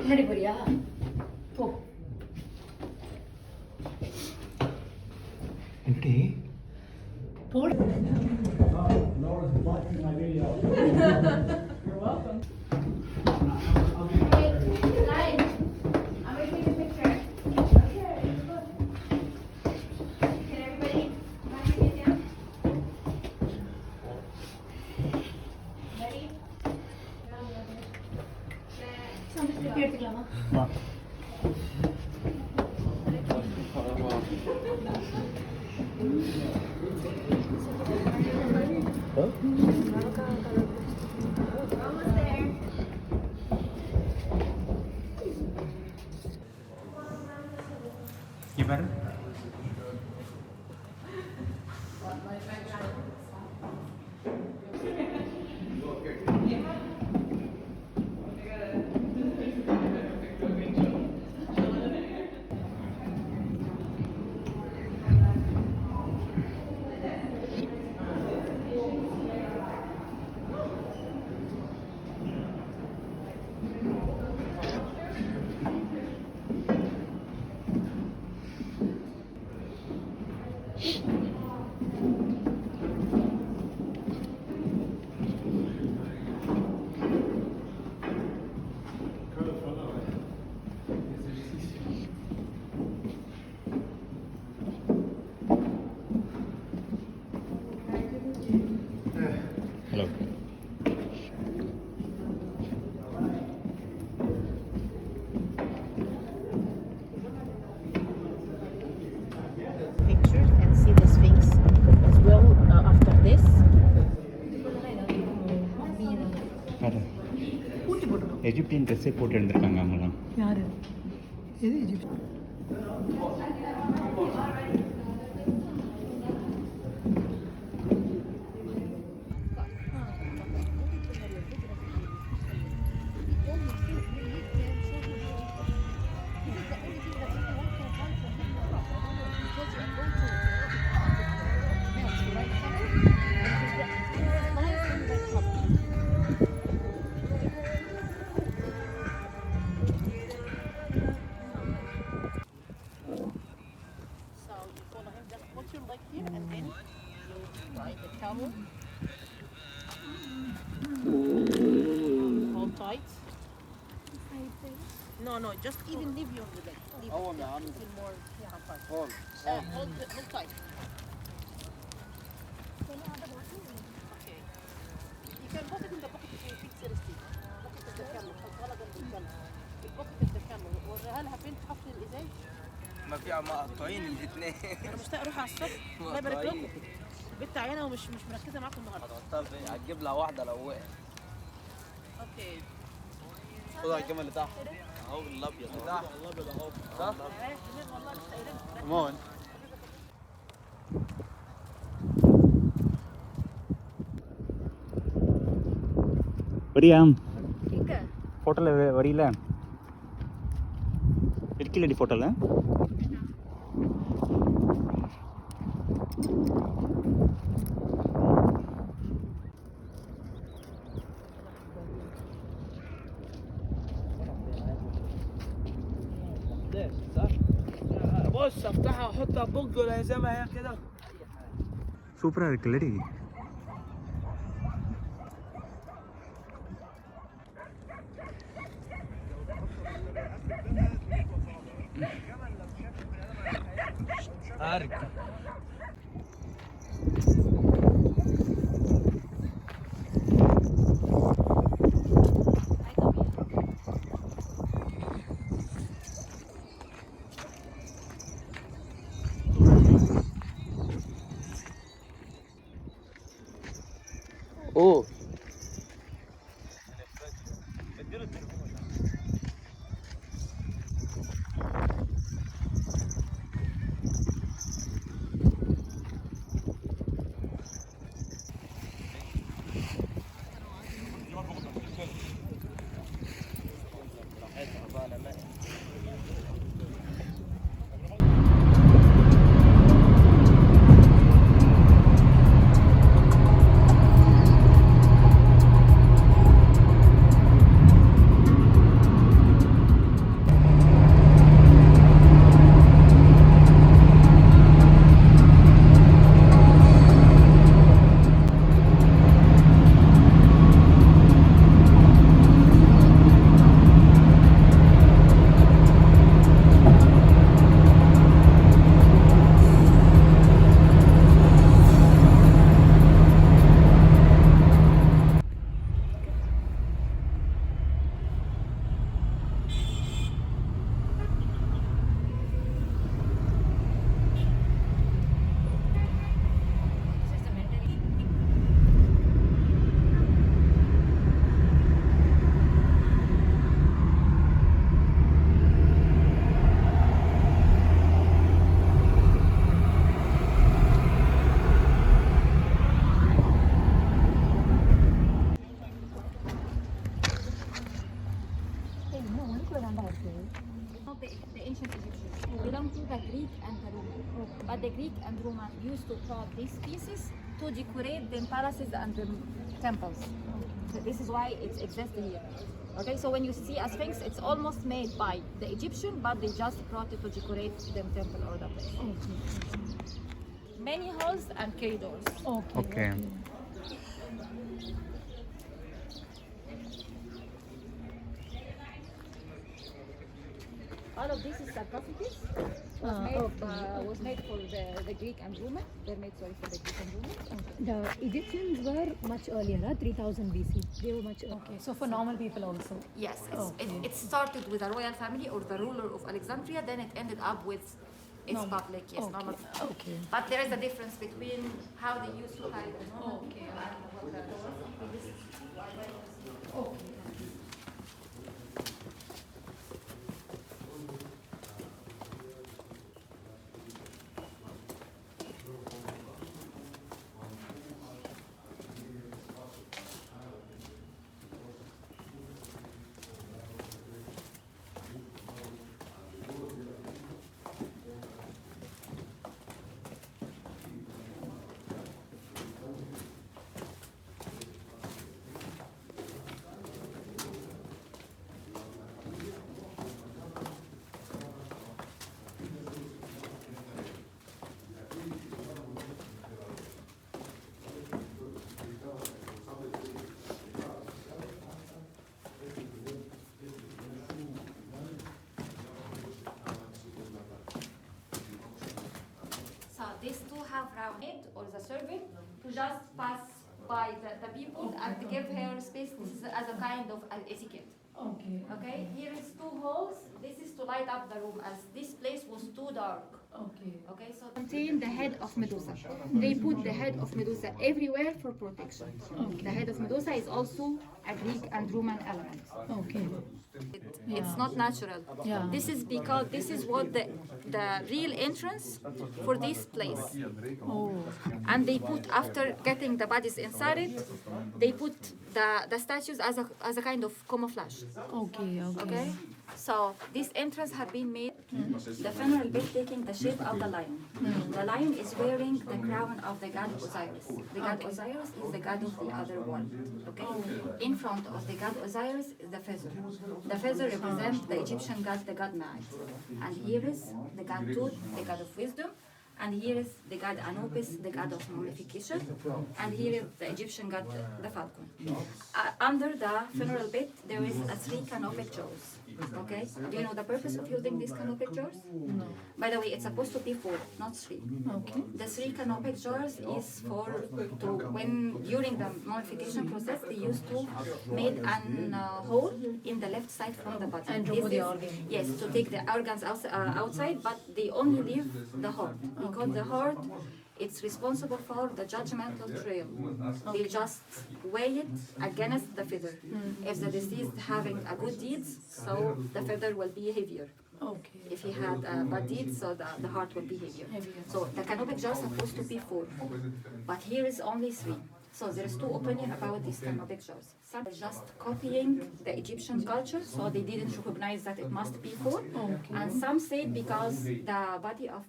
கண்ணாடி போறியா போ. என்னடி போடு. எடுத்துக்கலாமா? பாரு pictures and see the Sphinx as well after this. Egyptian ட்ரெஸ்ஸே போட்டு இருந்திருக்காங்க அவங்களாம். யாரு? எது Egypt? Hold tight. No, just even leave you on the bed. Leave it there. Feel more tight. Hold tight. Okay. You can put it in the pocket if you feel seriously. Pocket of the camel. حطها جنب الكامل. البوكت of the camel. وريها لها فين تحط الازاز. ما في مقطوعين الاثنين. انا مشتاق اروح على الصبح. الله يبارك لكم. بنت عيانه ومش مركزه معاكم النهارده. هتحطها فين؟ هتجيب لها واحده لو وقعت. اوكي. خدها الكامل اللي تحت. اهو الابيض اللي تحت. الابيض اهو. صح؟ والله مش كمان. வரியா? எங்க? ஃபோட்டோவில் வரியில இருக்கலடி ஃபோட்டோவில். بص افتحها واحطها بوج ولا زي ما هي كده. சூப்பராக இருக்குல்லடி. ارجع اوه இன்னும் உனக்குள்ள தாண்டா இருக்கு. Not the ancient Egyptians. Belong to the Greek and the Roman. But the Greek and Roman used to cut these pieces to decorate the palaces and the temples. So this is why it exists here. Okay, so when you see a sphinx, it's almost made by the Egyptian, but they just brought it to decorate the temple or the place. Okay. Many halls and corridors. Okay. Okay. All of this is sarcophagus. Was made for the Greek and Roman. They're made, sorry, for the Greek and Roman. The Egyptians were much earlier, 3000 BC. They were much okay. So for normal people also. Yes, Okay. it started with a royal family or the ruler of Alexandria, then it ended up with its public, yes, Okay. normal. Okay. But there is a difference between how they used to carry the normal Okay. people and what the this is Okay. So these two have round it or the servant to just pass by the people and to give her space. This is as a kind of etiquette. Okay. Okay, here is two holes. This is to light up the room as this place was too dark. Okay. Okay, so contain the head of Medusa. They put the head of Medusa everywhere for protection. The head of Medusa is also a Greek and Roman element. Okay. It's not natural. Yeah. This is because this is what the real entrance for this place. Oh. And they put, after getting the bodies inside it, they put the statues as a kind of camouflage. Okay. Okay. Okay? So this entrance had been made, the funeral bed taking the shape of the lion. The lion is wearing the crown of the god Osiris. The god Osiris is the god of the other world. Okay? In front of the god Osiris is the feather. The feather represents the Egyptian god, the god Ma'at. And here is the god Tut, the god of wisdom. And here is the god Anubis, the god of mummification. And here is the Egyptian god, the falcon. Under the funeral bed, there is a 3 canopic jaws. Okay? Do you know the purpose of using these canopic jars? No. By the way, it's supposed to be 4, not 3. Okay. The 3 canopic jars is for when during the mummification process they used to make an hole in the left side from the body. And This remove the is- organ. Yes, to take the organs outside, but they only leave the heart because the heart it's responsible for the judgmental trail. They just weigh it against the feather. If the deceased having a good deeds, so the feather will be heavier. Okay. If he had bad deeds, so the heart will be heavier. So the canopic jar is supposed to be 4, but here is only 3. So there is 2 opinions about these canopic jars. Some are just copying the Egyptian culture, so they didn't recognize that it must be 4. And some say because the body of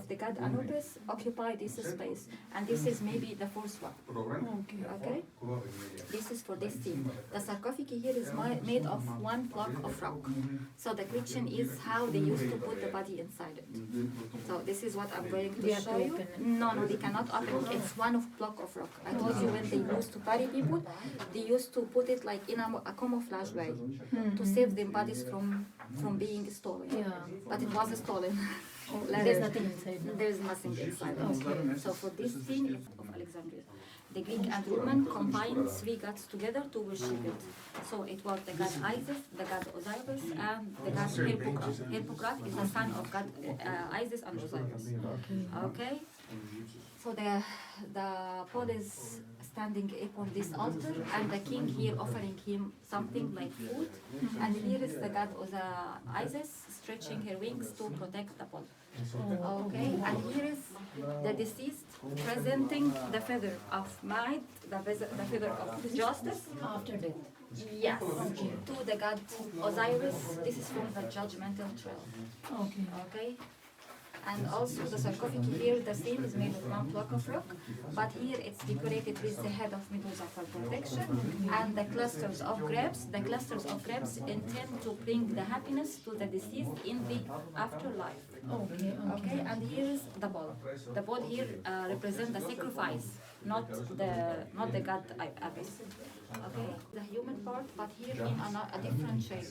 the god Anubis occupied this space, and this is maybe the 4th one. Okay. Okay? This is for this theme. The sarcophagus here is made of 1 block of rock. So the question is how they used to put the body inside it. So this is what I'm going to show you. No, they cannot open. It's 1 block of rock. I told you when they used to bury people, they used to put it like in a camouflage way to save their bodies from being stolen. Yeah. But it was stolen. There's nothing inside. There's nothing inside. So for this scene of Alexandria, the Greek and Roman combined 3 gods together to worship it. So it was the god Isis, the god Osiris, and the god Hippocrates. Hippocrates is the son of god Isis and Osiris. Okay. So the Paul is standing upon this altar, and the king here offering him something like food, and here is the god Isis stretching her wings to protect the Paul. Okay, and here is the deceased presenting the feather of might, the feather of justice After death. Yes, to the god Osiris. This is from the judgmental trail. Okay. Okay. And also the sarcophagus here, the same is made of one block of rock, but here it's decorated with the head of Medusa for protection and the clusters of grapes. The clusters of grapes intend to bring the happiness to the deceased in the afterlife. Okay. Okay, and here's the ball. The ball here represents the sacrifice, not the god Apis. Okay, the human part, but here in a different shape.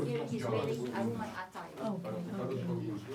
Here he's wearing a Roman attire. Okay.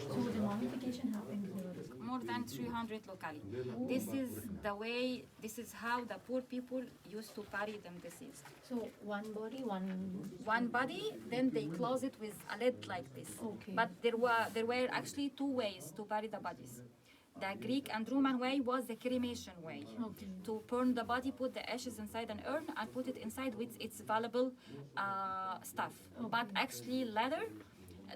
So the mummification happened here. More than 300 locally. This is the way. This is how the poor people used to bury them deceased. So one body, One body, then they close it with a lid like this. Okay. But there were actually two ways to bury the bodies. The Greek and Roman way was the cremation way. Okay. To burn the body, put the ashes inside an urn and put it inside with its valuable stuff. But actually later,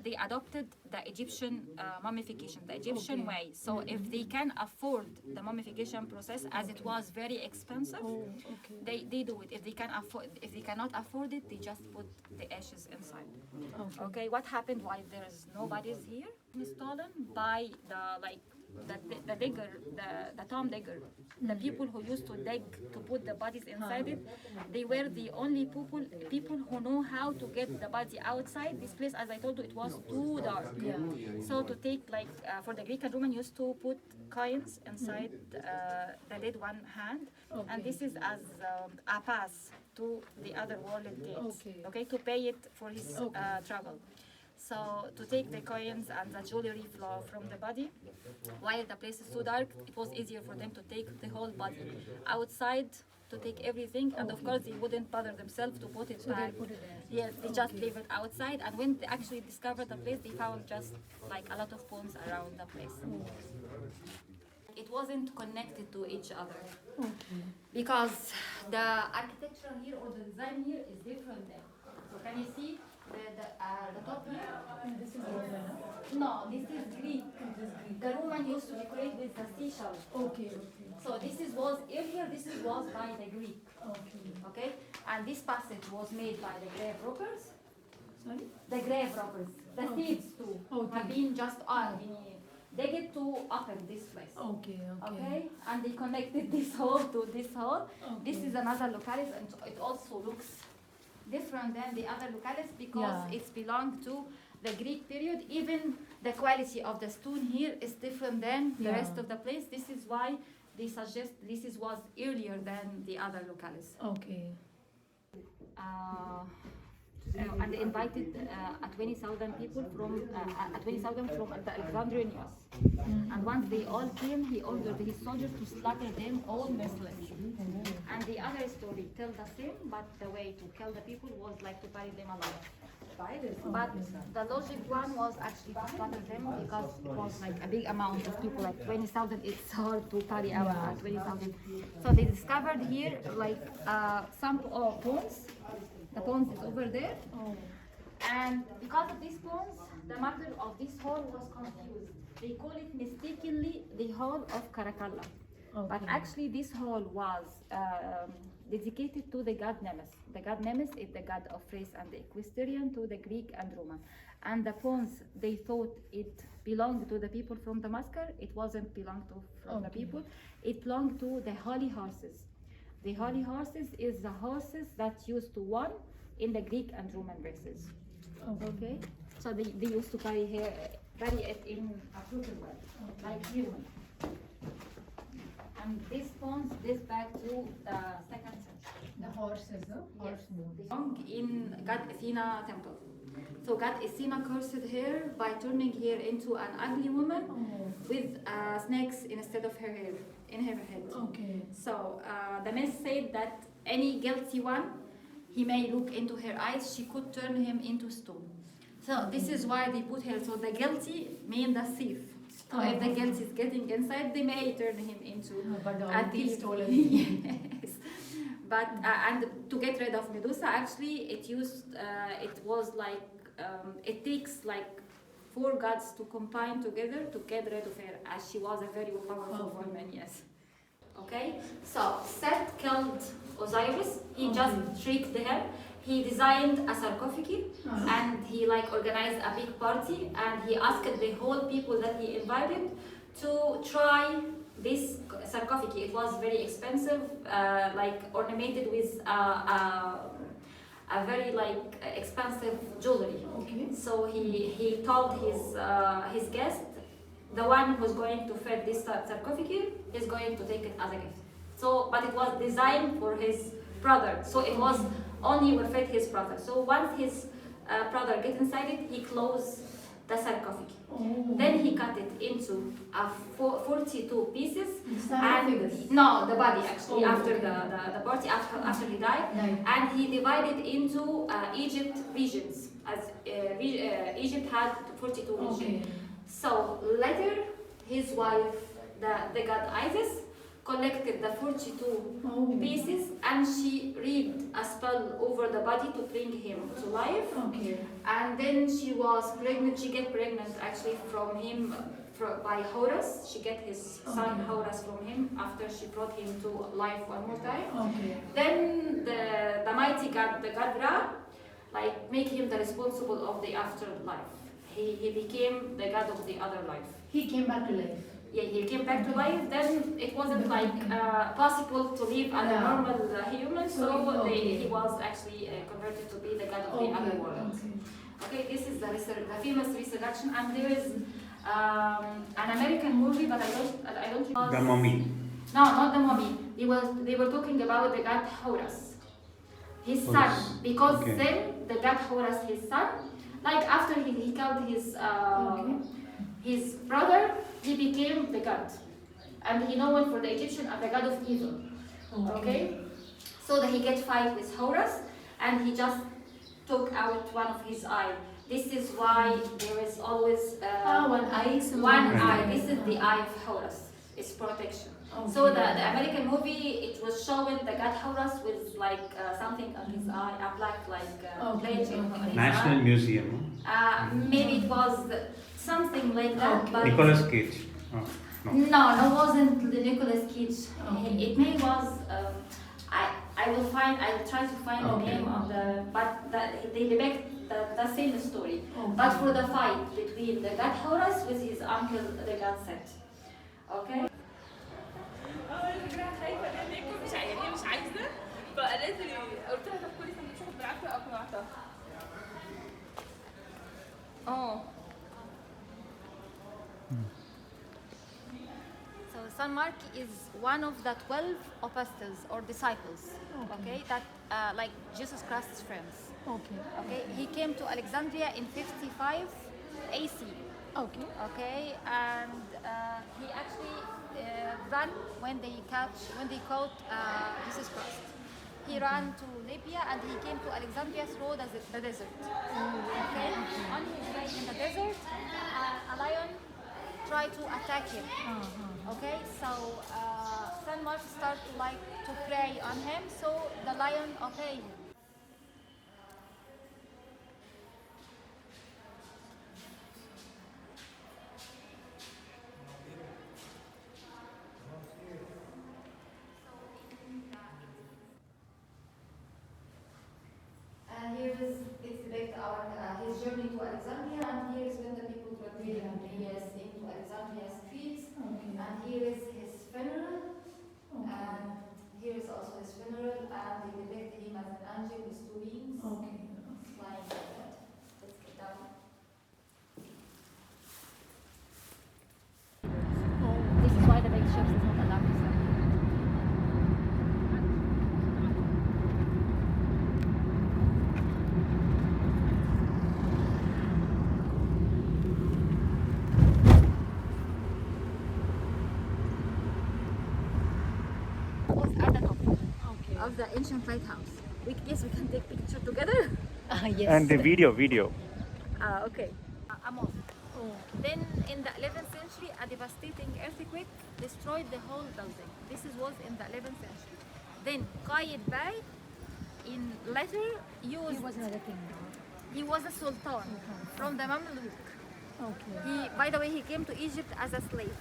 they adopted the Egyptian mummification, the Egyptian way. So if they can afford the mummification process, as it was very expensive, they do it. If they cannot afford it, they just put the ashes inside. Okay, what happened while there's no bodies here? It's stolen by the digger, the tomb digger, the people who used to dig to put the bodies inside it. They were the only people who know how to get the body outside this place. As I told you, it was too dark. So to take for the Greek and Roman used to put coins inside the lid one hand, and this is as a pass to the other world it takes. Okay, to pay it for his travel. So to take the coins and the jewelry from the body, while the place is too dark, it was easier for them to take the whole body outside, to take everything, and of course they wouldn't bother themselves to put it back. Yes, they just leave it outside, and when they actually discovered the place, they found just like a lot of bones around the place. It wasn't connected to each other because the architecture here or the design here is different there. So can you see the top here? This is Roman. No, this is Greek. The Roman used to decorate with the seashell. Okay. So this was earlier. This was by the Greek. Okay, and this passage was made by the grave robbers. Sorry? The grave robbers, the thieves too, have been just they get to open this place. Okay, and they connected this hole to this hole. This is another locality, and it also looks different than the other localities because it's belonged to the Greek period. Even the quality of the stone here is different than the rest of the place. This is why they suggest this was earlier than the other localities. Okay. And they invited 20,000 people from the Alexandrians. And once they all came, he ordered his soldiers to slaughter them all mercilessly. And the other story tells the same, but the way to kill the people was like to bury them alive. But the logic one was actually to slaughter them because it was like a big amount of people, like 20,000. It's hard to carry out 20,000. So they discovered here like some bones. The bones is over there. And because of these bones, the matter of this hall was confused. They call it mistakenly the Hall of Caracalla. But actually this hall was dedicated to the god Nemes. The god Nemes is the god of race and the equestrian to the Greek and Roman. And the bones, they thought it belonged to the people from Damascus. It wasn't belonged to from the people. It belonged to the holy horses. The holy horses is the horses that used to won in the Greek and Roman races. Okay? So they used to carry it in a crooked way, like human. And this bones this back to the 2nd century. The horse is a horse bones. Belong in God Athena temple. So God Athena cursed her by turning her into an ugly woman with snakes instead of her hair in her head. Okay. So the myth said that any guilty one, he may look into her eyes, she could turn him into stone. So this is why they put her. So the guilty mean the thief. So if the guilty is getting inside, they may turn him into a thief. Yes. But and to get rid of Medusa, actually, it was like it takes like 4 gods to combine together to get rid of her, as she was a very powerful woman. Yes. Okay, so Set killed Osiris. He just tricked him. He designed a sarcophagi and he like organized a big party and he asked the whole people that he invited to try this sarcophagi. It was very expensive, like ornamented with a very like expensive jewelry. Okay. So he told his guest, the one who's going to fit this sarcophagi is going to take it as a gift. So, but it was designed for his brother, so it was only will fit his brother. So once his brother get inside it, he closed the sarcophagi. Then he cut it into 42 pieces. No, the body actually after the body after he died, and he divided into Egypt regions as Egypt had 42 regions. So later, his wife, the god Isis, collected the 42 pieces and she read a spell over the body to bring him to life. Okay. And then she was pregnant. She get pregnant actually from him by Horus. She get his son Horus from him after she brought him to life one more time. Okay. Then the mighty god, the god Ra, like make him the responsible of the afterlife. He became the god of the other life. He came back to life. Yeah, he came back to life. Then it wasn't like possible to live as a normal human, so he was actually converted to be the god of the other world. Okay, this is the famous resurrection, and there is an American movie, but I don't. The Mummy. No, not the mummy. They were talking about the god Horus, his son, because then the god Horus, his son, like after he killed his brother, he became the god, and he known for the Egyptian as the god of evil. Okay, so that he get fight with Horus, and he just took out one of his eye. This is why there is always one eye. one eye. This is the eye of Horus. It's protection. So the American movie, it was showing the god Horus with like something on his eye, a black like plate on his National eye. Museum. Maybe it was something like that. But Nicolas Cage. Oh, no. No, wasn't the Nicolas Cage. It may was. I will find. I will try to find the name of the. But they depict the same story. But for the fight between the god Horus with his uncle, the god Set. Okay. خايفه ان هي مش يعني هي مش عايزه فقالت لي قلت لها طب كلي سندوتشات بالعافيه اقنعتها. So San Mark is one of the 12 apostles or disciples. Okay, that like Jesus Christ's friends. Okay, he came to Alexandria in 55 AC. Okay, and he actually ran when they caught Jesus Christ. He ran to Libya and he came to Alexandria through the desert. Okay, on his way in the desert, a lion tried to attack him. Okay, so San Mark started to prey on him, so the lion obeyed him. And here is his journey to Alexandria, and here is when the people were taking into Alexandria streets. And here is his funeral, and here is also his funeral, and they depict him as an angel with two wings flying like that. Let's get down. This is why the big ships is not allowed to sail. At the top of the ancient lighthouse. Yes, we can take picture together. Yes. And the video. Okay. A mosque. Then in the 11th century, a devastating earthquake destroyed the whole building. This was in the 11th century. Then Qaitbay, in later used. He was another king. He was a sultan from the Mamluk. By the way, he came to Egypt as a slave,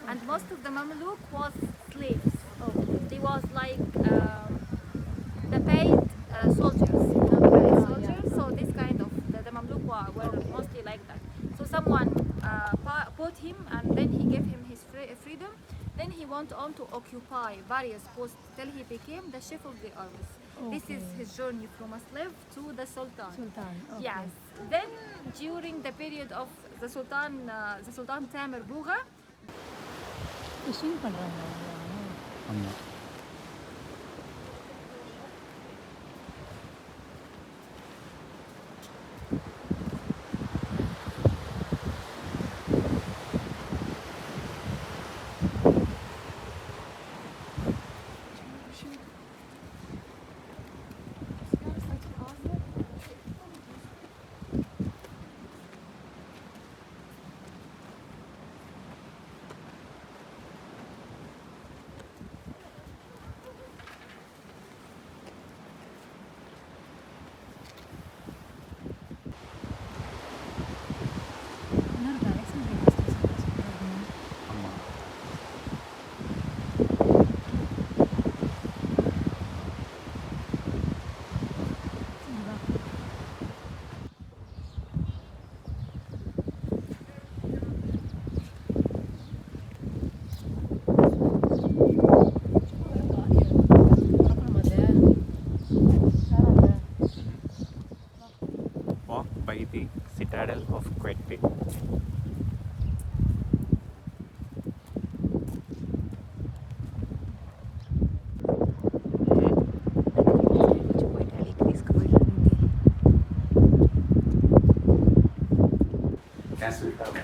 and most of the Mamluk was slaves. He was like the paid soldiers, you know, the paid soldiers. So this kind of the Mamluk were mostly like that. So someone bought him, and then he gave him his freedom. Then he went on to occupy various posts till he became the chief of the armies. This is his journey from a slave to the Sultan. Sultan. Okay. Yes. Then during the period of the Sultan Tamer Bugha, fishing பண்ணுறாங்க. ஆமாம். இன்னொரு collection இருக்குது. ஆமாம். Walk by the citadel of Quette. Castle Tower.